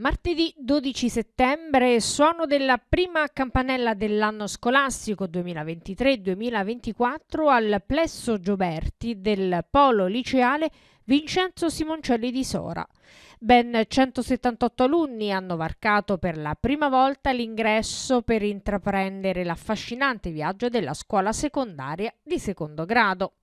Martedì 12 settembre, suono della prima campanella dell'anno scolastico 2023-2024 al Plesso Gioberti del Polo Liceale Vincenzo Simoncelli di Sora. Ben 178 alunni hanno varcato per la prima volta l'ingresso per intraprendere l'affascinante viaggio della scuola secondaria di secondo grado.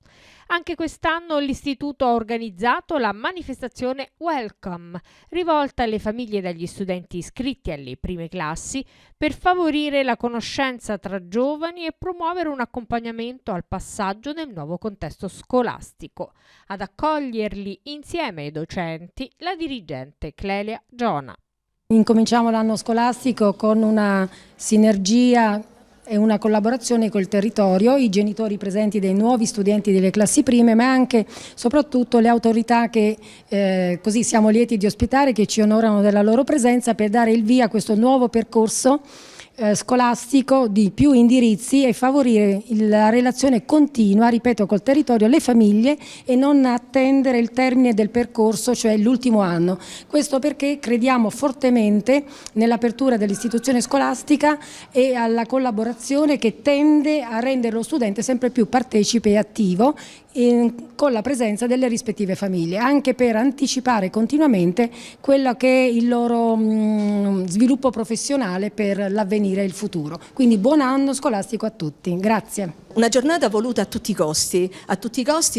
Anche quest'anno l'istituto ha organizzato la manifestazione Welcome, rivolta alle famiglie degli studenti iscritti alle prime classi per favorire la conoscenza tra giovani e promuovere un accompagnamento al passaggio nel nuovo contesto scolastico. Ad accoglierli insieme ai docenti la dirigente Clelia Giona. Incominciamo l'anno scolastico con una sinergia e una collaborazione col territorio, i genitori presenti dei nuovi studenti delle classi prime, ma anche soprattutto le autorità che così siamo lieti di ospitare, che ci onorano della loro presenza per dare il via a questo nuovo percorso scolastico di più indirizzi e favorire la relazione continua, ripeto, col territorio, le famiglie, e non attendere il termine del percorso, cioè l'ultimo anno. Questo perché crediamo fortemente nell'apertura dell'istituzione scolastica e alla collaborazione che tende a rendere lo studente sempre più partecipe e attivo con la presenza delle rispettive famiglie, anche per anticipare continuamente quello che è il loro sviluppo professionale per l'avvenire e il futuro. Quindi buon anno scolastico a tutti. Grazie. Una giornata voluta a tutti i costi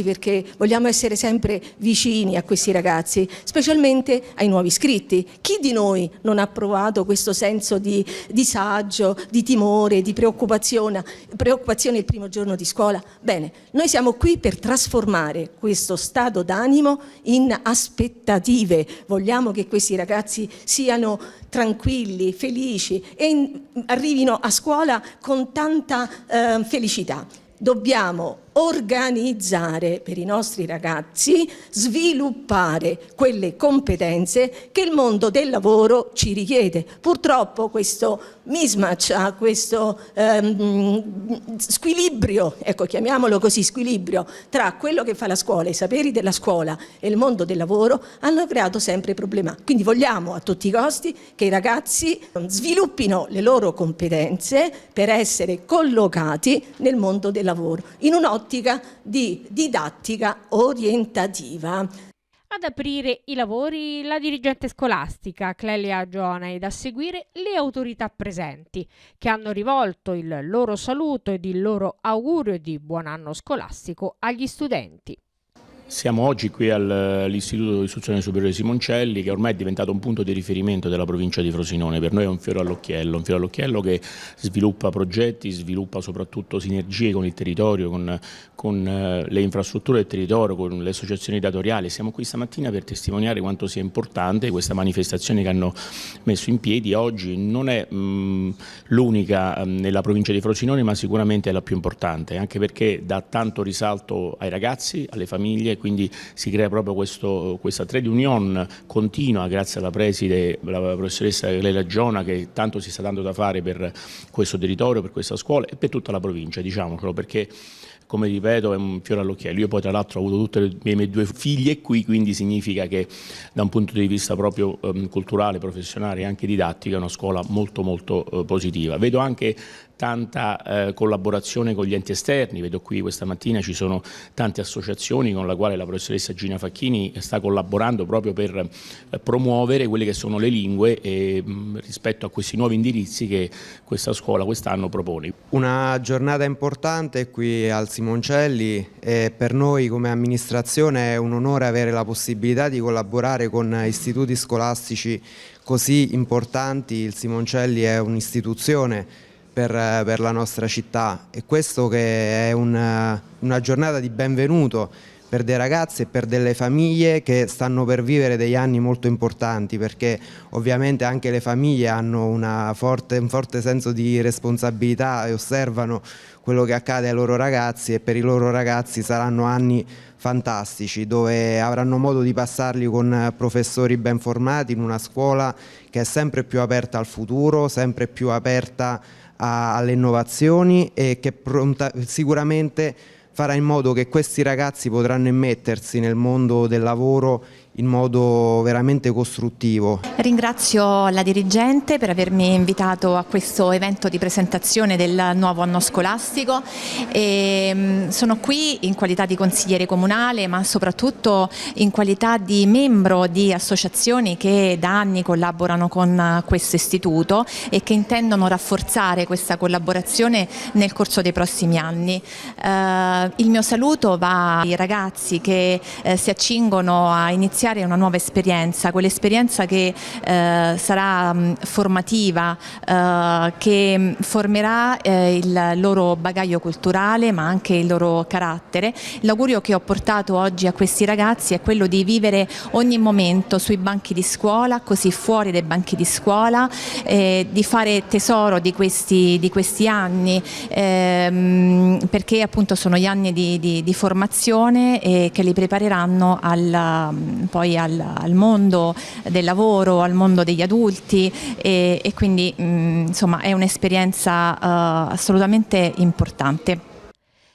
perché vogliamo essere sempre vicini a questi ragazzi, specialmente ai nuovi iscritti. Chi di noi non ha provato questo senso di disagio, di timore, di preoccupazione il primo giorno di scuola? Bene, noi siamo qui per trasformare questo stato d'animo in aspettative. Vogliamo che questi ragazzi siano tranquilli, felici e arrivino a scuola con tanta felicità. Dobbiamo organizzare per i nostri ragazzi, sviluppare quelle competenze che il mondo del lavoro ci richiede. Purtroppo questo mismatch, questo squilibrio, ecco, chiamiamolo così, squilibrio tra quello che fa la scuola, i saperi della scuola e il mondo del lavoro hanno creato sempre problemi. Quindi vogliamo a tutti i costi che i ragazzi sviluppino le loro competenze per essere collocati nel mondo del lavoro, in un'ottica di didattica orientativa. Ad aprire i lavori la dirigente scolastica Clelia Giona ed a seguire le autorità presenti, che hanno rivolto il loro saluto ed il loro augurio di buon anno scolastico agli studenti. Siamo oggi qui all'Istituto di Istruzione Superiore Simoncelli, che ormai è diventato un punto di riferimento della provincia di Frosinone. Per noi è un fiore all'occhiello che sviluppa progetti, sviluppa soprattutto sinergie con il territorio, con le infrastrutture del territorio, con le associazioni datoriali. Siamo qui stamattina per testimoniare quanto sia importante questa manifestazione che hanno messo in piedi. Oggi non è l'unica nella provincia di Frosinone, ma sicuramente è la più importante, anche perché dà tanto risalto ai ragazzi, alle famiglie. Quindi si crea proprio questa trade union continua, grazie alla preside, la professoressa Clelia Giona, che tanto si sta dando da fare per questo territorio, per questa scuola e per tutta la provincia, diciamocelo, perché, come ripeto, è un fiore all'occhiello. Io poi tra l'altro ho avuto tutte le mie due figlie qui, quindi significa che da un punto di vista proprio culturale, professionale e anche didattica è una scuola molto positiva. Vedo anche tanta collaborazione con gli enti esterni, vedo qui questa mattina ci sono tante associazioni con la quale la professoressa Gina Facchini sta collaborando proprio per promuovere quelle che sono le lingue rispetto a questi nuovi indirizzi che questa scuola quest'anno propone. Una giornata importante qui al Simoncelli e per noi come amministrazione è un onore avere la possibilità di collaborare con istituti scolastici così importanti. Il Simoncelli è un'istituzione per la nostra città e questo che è una giornata di benvenuto per dei ragazzi e per delle famiglie che stanno per vivere degli anni molto importanti, perché ovviamente anche le famiglie hanno un forte senso di responsabilità e osservano quello che accade ai loro ragazzi, e per i loro ragazzi saranno anni fantastici dove avranno modo di passarli con professori ben formati in una scuola che è sempre più aperta al futuro, sempre più aperta alle innovazioni e che sicuramente farà in modo che questi ragazzi potranno immettersi nel mondo del lavoro in modo veramente costruttivo. Ringrazio la dirigente per avermi invitato a questo evento di presentazione del nuovo anno scolastico e sono qui in qualità di consigliere comunale, ma soprattutto in qualità di membro di associazioni che da anni collaborano con questo istituto e che intendono rafforzare questa collaborazione nel corso dei prossimi anni. Il mio saluto va ai ragazzi che si accingono a iniziare una nuova esperienza, quell'esperienza che sarà formativa, che formerà il loro bagaglio culturale ma anche il loro carattere. L'augurio che ho portato oggi a questi ragazzi è quello di vivere ogni momento sui banchi di scuola, così fuori dai banchi di scuola, di fare tesoro di questi anni, perché appunto sono gli anni di formazione e che li prepareranno poi al mondo del lavoro, al mondo degli adulti e quindi insomma è un'esperienza assolutamente importante.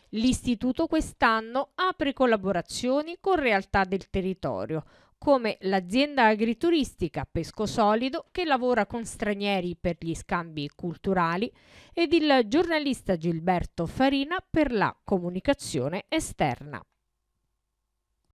L'istituto quest'anno apre collaborazioni con realtà del territorio, come l'azienda agrituristica Pesco Solido che lavora con stranieri per gli scambi culturali ed il giornalista Gilberto Farina per la comunicazione esterna.